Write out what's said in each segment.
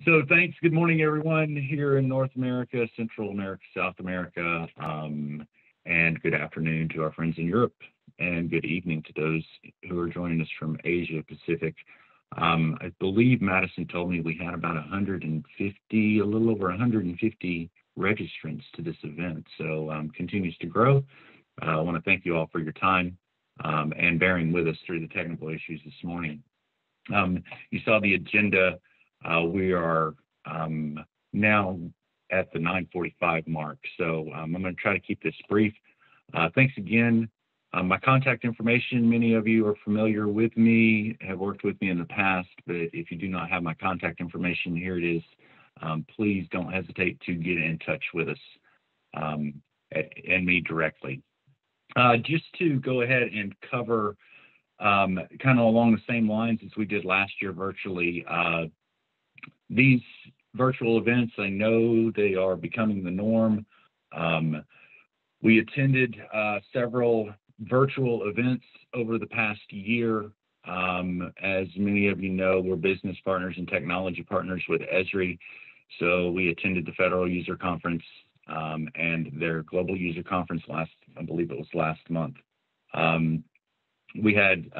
So thanks. Good morning, everyone here in North America, Central America, South America, and good afternoon to our friends in Europe, and good evening to those who are joining us from Asia Pacific. I believe Madison told me we had about 150, a little over 150 registrants to this event, so continues to grow. I want to thank you all for your time and bearing with us through the technical issues this morning. You saw the agenda. We are now at the 9:45 mark, so I'm going to try to keep this brief. Thanks again. My contact information, many of you are familiar with me, have worked with me in the past, but if you do not have my contact information, here it is. Please don't hesitate to get in touch with us and me directly. Just to go ahead and cover kind of along the same lines as we did last year virtually, these virtual events, I know they are becoming the norm. We attended several virtual events over the past year. As many of you know, we're business partners and technology partners with Esri. So we attended the Federal User Conference and their Global User Conference I believe it was last month. We had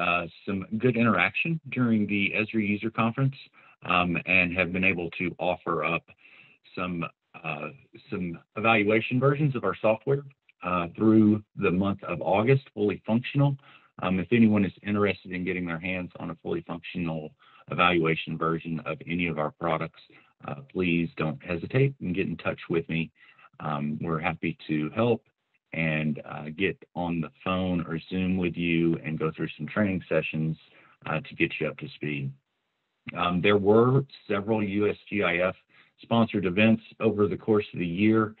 some good interaction during the Esri User Conference and have been able to offer up some evaluation versions of our software through the month of August, fully functional. If anyone is interested in getting their hands on a fully functional evaluation version of any of our products, please don't hesitate and get in touch with me. We're happy to help and get on the phone or Zoom with you and go through some training sessions to get you up to speed. There were several USGIF sponsored events over the course of the year,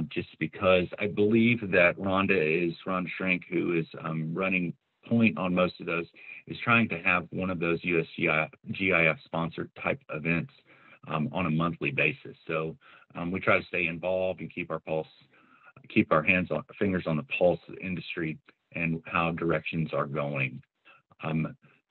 just because I believe that Rhonda Schrank, who is running point on most of those, is trying to have one of those USGIF sponsored type events on a monthly basis. So we try to stay involved and keep our fingers on the pulse of the industry and how directions are going.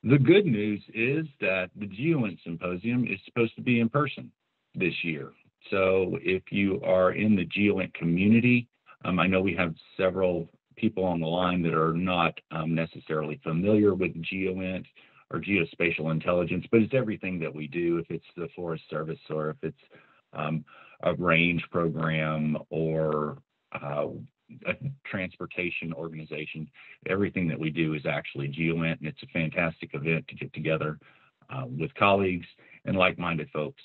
The good news is that the GeoInt Symposium is supposed to be in person this year. So if you are in the GeoInt community, I know we have several people on the line that are not necessarily familiar with GeoInt or geospatial intelligence, but it's everything that we do. If it's the Forest Service or if it's a range program or a transportation organization, everything that we do is actually GeoInt, and it's a fantastic event to get together with colleagues and like-minded folks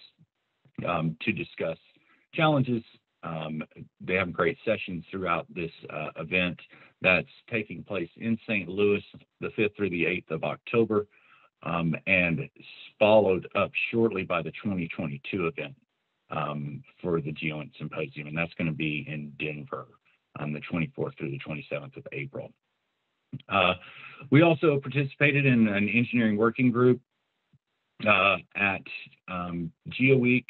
to discuss challenges. They have great sessions throughout this event that's taking place in St. Louis the 5th through the 8th of October, and followed up shortly by the 2022 event for the GeoInt Symposium, and that's going to be in Denver on the 24th through the 27th of April. We also participated in an engineering working group at GeoWeek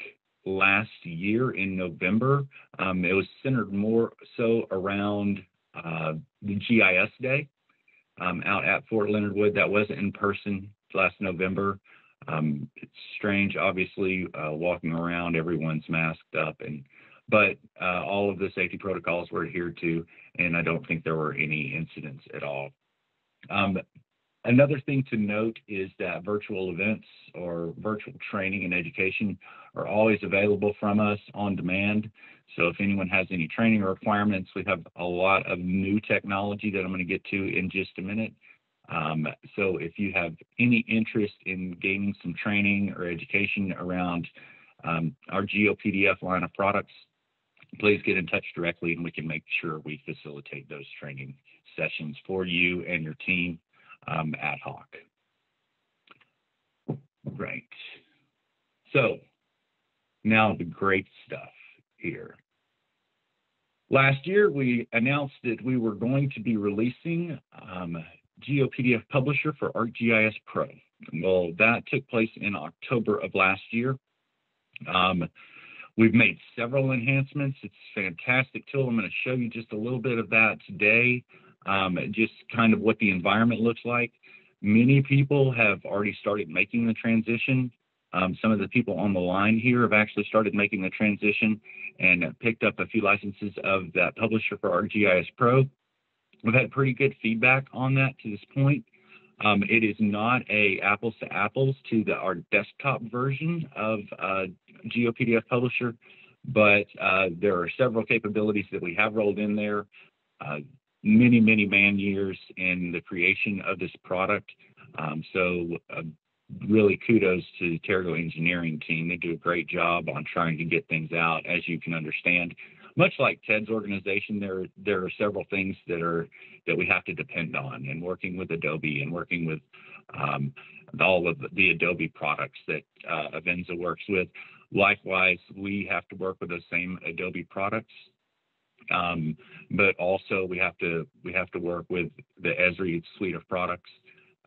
last year in November. It was centered more so around the GIS Day out at Fort Leonard Wood. That wasn't in person last November. It's strange, obviously, walking around, everyone's masked up, but all of the safety protocols were adhered to, and I don't think there were any incidents at all. Another thing to note is that virtual events or virtual training and education are always available from us on demand. So if anyone has any training requirements, we have a lot of new technology that I'm going to get to in just a minute. So if you have any interest in gaining some training or education around our GeoPDF line of products, please get in touch directly and we can make sure we facilitate those training sessions for you and your team ad hoc. Right. So now the great stuff here. Last year, we announced that we were going to be releasing GeoPDF Publisher for ArcGIS Pro. Well, that took place in October of last year. We've made several enhancements. It's a fantastic tool. I'm going to show you just a little bit of that today, just kind of what the environment looks like. Many people have already started making the transition Some of the people on the line here have actually started making the transition and picked up a few licenses of that publisher for ArcGIS Pro. We've had pretty good feedback on that to this point. It is not a apples to apples to our desktop version of GeoPDF Publisher, but there are several capabilities that we have rolled in there. Many man years in the creation of this product. Really kudos to the TerraGo engineering team. They do a great job on trying to get things out. As you can understand, much like Ted's organization, there are several things that we have to depend on, and working with Adobe and working with all of the Adobe products that Avenza works with. Likewise, we have to work with those same Adobe products, but also we have to work with the Esri suite of products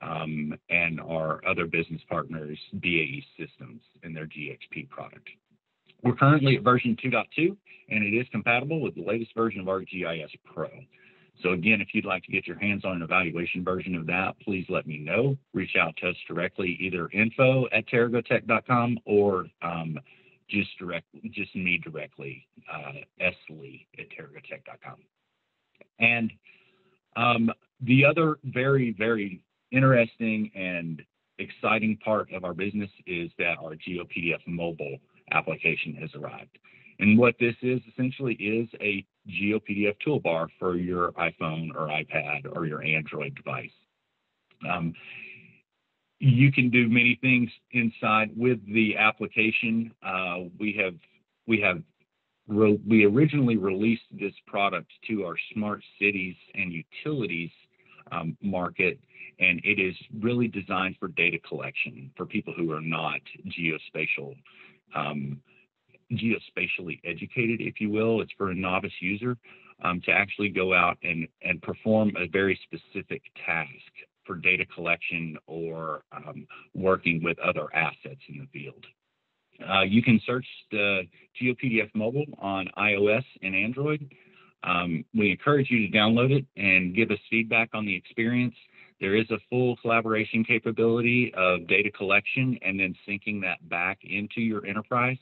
and our other business partners, BAE Systems, and their GXP product. We're currently at version 2.2, and it is compatible with the latest version of ArcGIS Pro. So again, if you'd like to get your hands on an evaluation version of that, please let me know. Reach out to us directly, either info@terragotech.com or just me directly, slee@terragotech.com. And the other very interesting and exciting part of our business is that our GeoPDF Mobile application has arrived. And what this is essentially is a GeoPDF toolbar for your iPhone or iPad or your Android device. You can do many things inside with the application. We originally released this product to our smart cities and utilities market, and it is really designed for data collection for people who are not geospatially educated, if you will. It's for a novice user to actually go out and perform a very specific task for data collection or working with other assets in the field. You can search the GeoPDF Mobile on iOS and Android. We encourage you to download it and give us feedback on the experience. There is a full collaboration capability of data collection and then syncing that back into your enterprise.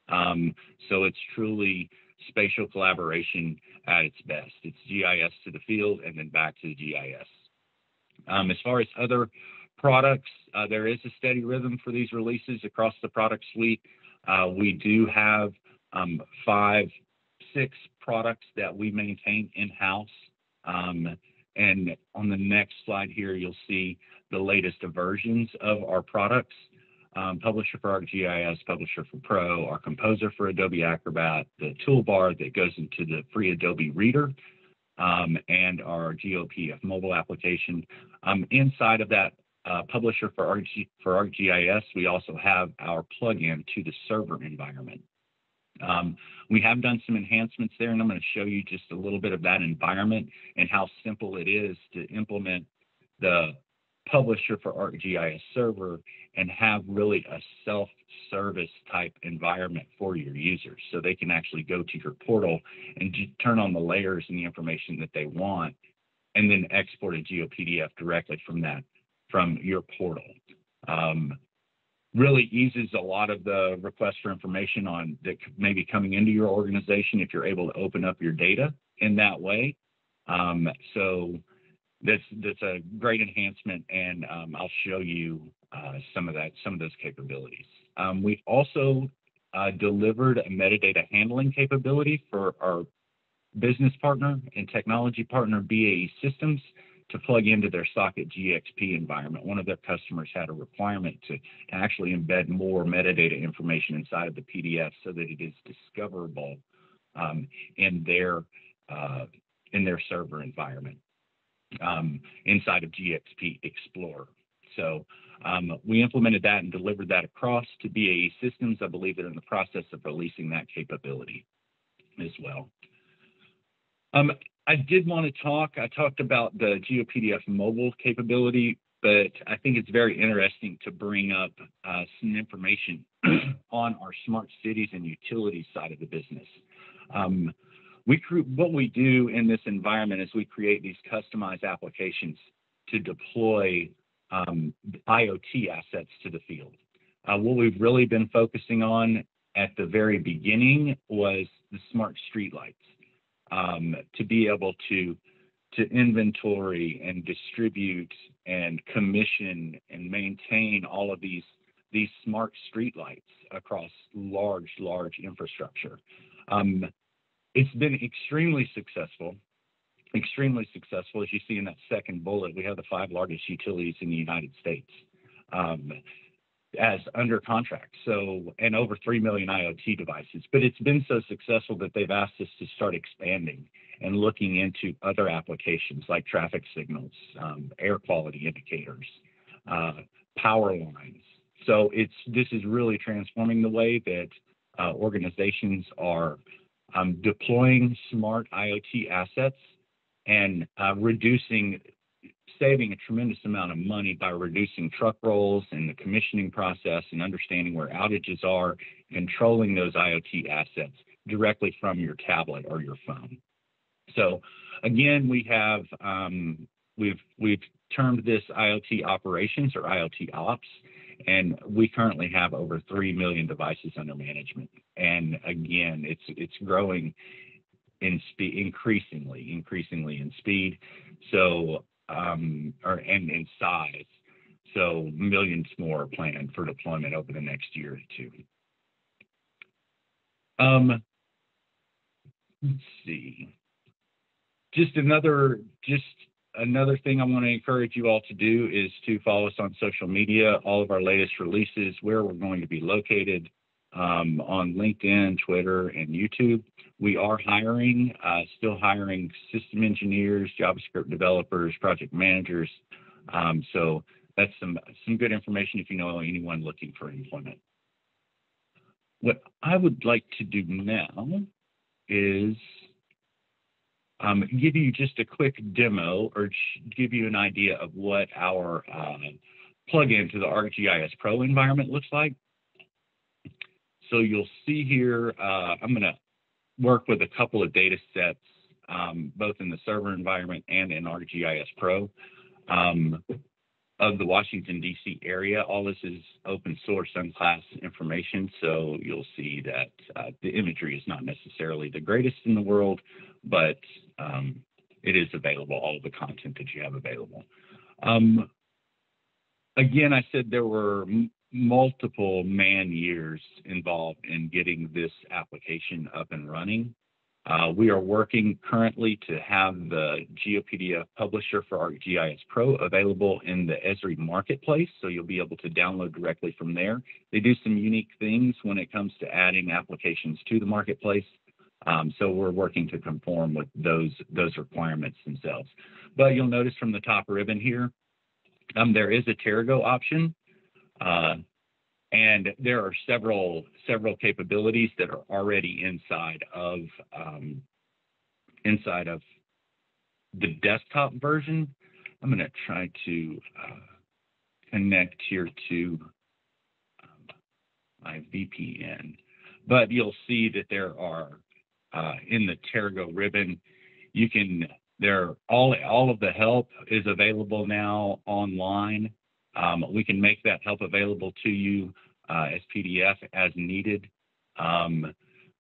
So it's truly spatial collaboration at its best. It's GIS to the field and then back to the GIS. As far as other products, there is a steady rhythm for these releases across the product suite. We do have 5, 6 products that we maintain in-house. And on the next slide here, you'll see the latest versions of our products. Publisher for ArcGIS, Publisher for Pro, our Composer for Adobe Acrobat, the toolbar that goes into the free Adobe Reader, and our GeoPDF mobile application. Inside of that Publisher for ArcGIS, we also have our plugin to the server environment. We have done some enhancements there, and I'm going to show you just a little bit of that environment and how simple it is to implement the Publisher for ArcGIS server and have really a self-service type environment for your users. So they can actually go to your portal and turn on the layers and the information that they want, and then export a GeoPDF directly from your portal. Really eases a lot of the requests for information on that may be coming into your organization if you're able to open up your data in that way. So that's a great enhancement, and I'll show you some of those capabilities. We've also delivered a metadata handling capability for our business partner and technology partner, BAE Systems, to plug into their Socket GXP environment. One of their customers had a requirement to actually embed more metadata information inside of the PDF so that it is discoverable in their server environment inside of GXP Explorer. So we implemented that and delivered that across to BAE Systems. I believe they're in the process of releasing that capability as well. I did want to I talked about the GeoPDF mobile capability, but I think it's very interesting to bring up some information on our smart cities and utilities side of the business. What we do in this environment is we create these customized applications to deploy IoT assets to the field. What we've really been focusing on at the very beginning was the smart streetlights, to be able to inventory and distribute and commission and maintain all of these smart streetlights across large infrastructure. It's been extremely successful. Extremely successful, as you see in that second bullet. We have the 5 largest utilities in the United States as under contract, so, and over 3 million IoT devices. But it's been so successful that they've asked us to start expanding and looking into other applications like traffic signals, air quality indicators, power lines. So this is really transforming the way that organizations are deploying smart IoT assets and saving a tremendous amount of money by reducing truck rolls and the commissioning process and understanding where outages are, controlling those IoT assets directly from your tablet or your phone. So again, we have we've termed this IoT operations or IoT ops, and we currently have over 3 million devices under management. And again, it's growing in speed, increasingly in speed. So and in size. So millions more are planned for deployment over the next year or two. Let's see. Just another thing I want to encourage you all to do is to follow us on social media. All of our latest releases, where we're going to be located, on LinkedIn, Twitter, and YouTube. We are hiring, still hiring system engineers, JavaScript developers, project managers. So that's some good information if you know anyone looking for employment. What I would like to do now is give you just a quick demo or give you an idea of what our plugin to the ArcGIS Pro environment looks like. So you'll see here, I'm going to work with a couple of data sets, both in the server environment and in ArcGIS Pro, of the Washington, D.C. area. All this is open source, unclassified information, so you'll see that the imagery is not necessarily the greatest in the world, but it is available, all of the content that you have available. Again, I said there were multiple man years involved in getting this application up and running. We are working currently to have the GeoPDF publisher for ArcGIS Pro available in the Esri marketplace, so you'll be able to download directly from there. They do some unique things when it comes to adding applications to the marketplace, so we're working to conform with those requirements themselves. But you'll notice from the top ribbon here, there is a TerraGo option. And there are several capabilities that are already inside of the desktop version. I'm going to try to connect here to my VPN, but you'll see that there are in the TerraGo ribbon, all of the help is available now online. We can make that help available to you as PDF as needed.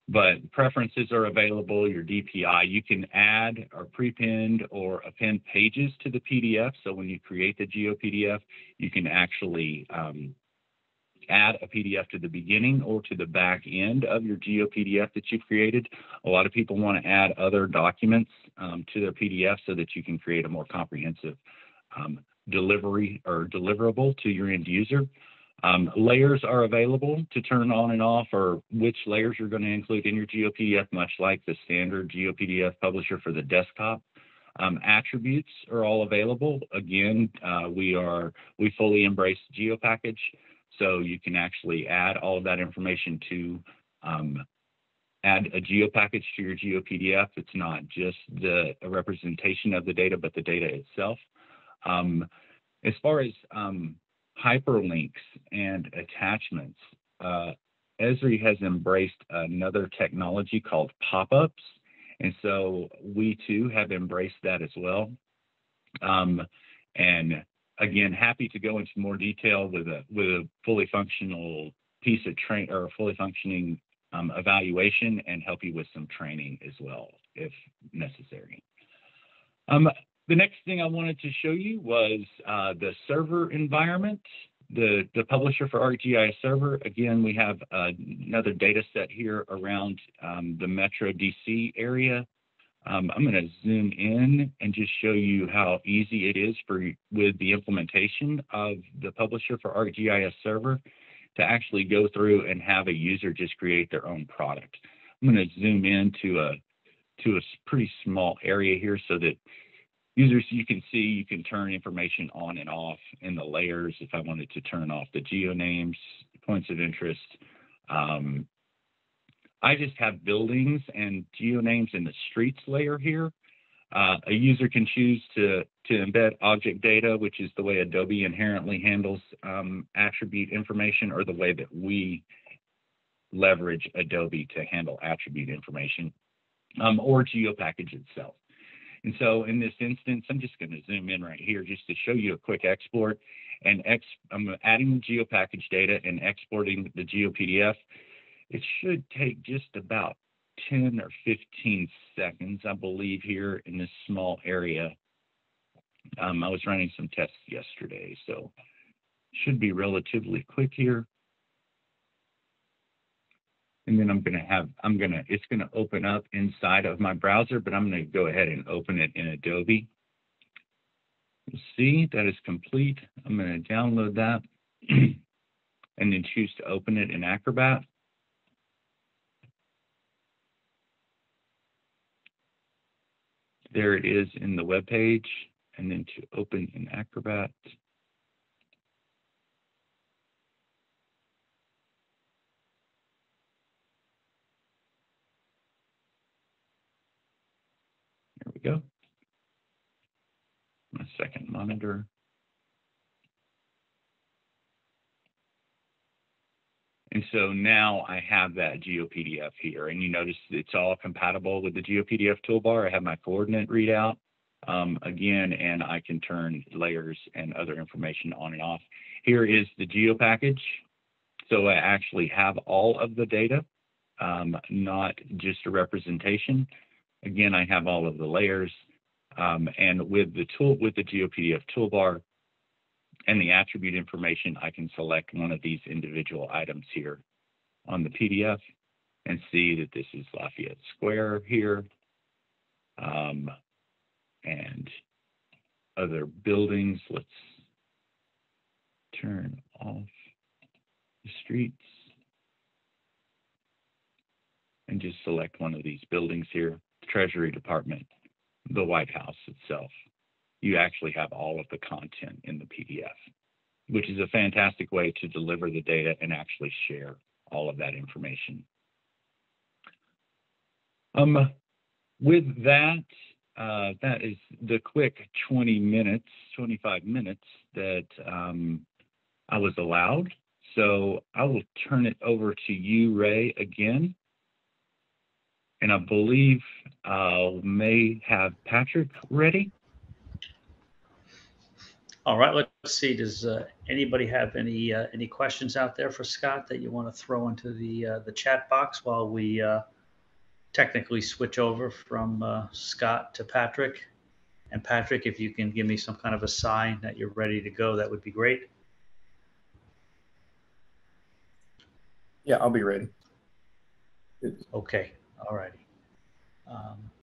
But preferences are available, your DPI. You can add or prepend or append pages to the PDF. So when you create the GeoPDF, you can actually add a PDF to the beginning or to the back end of your GeoPDF that you've created. A lot of people want to add other documents to their PDF so that you can create a more comprehensive delivery or deliverable to your end user. Layers are available to turn on and off, or which layers you're going to include in your GeoPDF, much like the standard GeoPDF publisher for the desktop. Attributes are all available. Again, we fully embrace GeoPackage, so you can actually add all of that information to add a GeoPackage to your GeoPDF. It's not just a representation of the data, but the data itself. As far as hyperlinks and attachments, Esri has embraced another technology called pop-ups, and so we too have embraced that as well. And again, happy to go into more detail with a fully functional piece of train or a fully functioning evaluation, and help you with some training as well if necessary. The next thing I wanted to show you was the server environment, the publisher for ArcGIS server. Again, we have another data set here around the Metro DC area. I'm going to zoom in and just show you how easy it is with the implementation of the publisher for ArcGIS server to actually go through and have a user just create their own product. I'm going to zoom into a pretty small area here so that users, you can see, you can turn information on and off in the layers. If I wanted to turn off the geo names, points of interest, I just have buildings and geo names in the streets layer here. A user can choose to embed object data, which is the way Adobe inherently handles attribute information, or the way that we leverage Adobe to handle attribute information, or GeoPackage itself. And so in this instance, I'm just going to zoom in right here just to show you a quick export. And I'm adding the GeoPackage data and exporting the GeoPDF. It should take just about 10 or 15 seconds, I believe, here in this small area. I was running some tests yesterday, so should be relatively quick here. And then it's going to open up inside of my browser, but I'm going to go ahead and open it in Adobe. You'll see that is complete. I'm going to download that and then choose to open it in Acrobat. There it is in the web page, and then to open in Acrobat. There we go. My second monitor. And so now I have that GeoPDF here, and you notice it's all compatible with the GeoPDF toolbar. I have my coordinate readout again, and I can turn layers and other information on and off. Here is the GeoPackage. So I actually have all of the data, not just a representation. Again, I have all of the layers, and with the GeoPDF toolbar and the attribute information, I can select one of these individual items here on the PDF and see that this is Lafayette Square here, and other buildings. Let's turn off the streets and just select one of these buildings here, Treasury Department, the White House itself. You actually have all of the content in the PDF, which is a fantastic way to deliver the data and actually share all of that information. With that, that is the quick 25 minutes that I was allowed. So I will turn it over to you, Ray, again. And I believe may have Patrick ready. All right, let's see. Does anybody have any questions out there for Scott that you want to throw into the chat box while we technically switch over from Scott to Patrick? And Patrick, if you can give me some kind of a sign that you're ready to go, that would be great. Yeah, I'll be ready. Okay, all righty.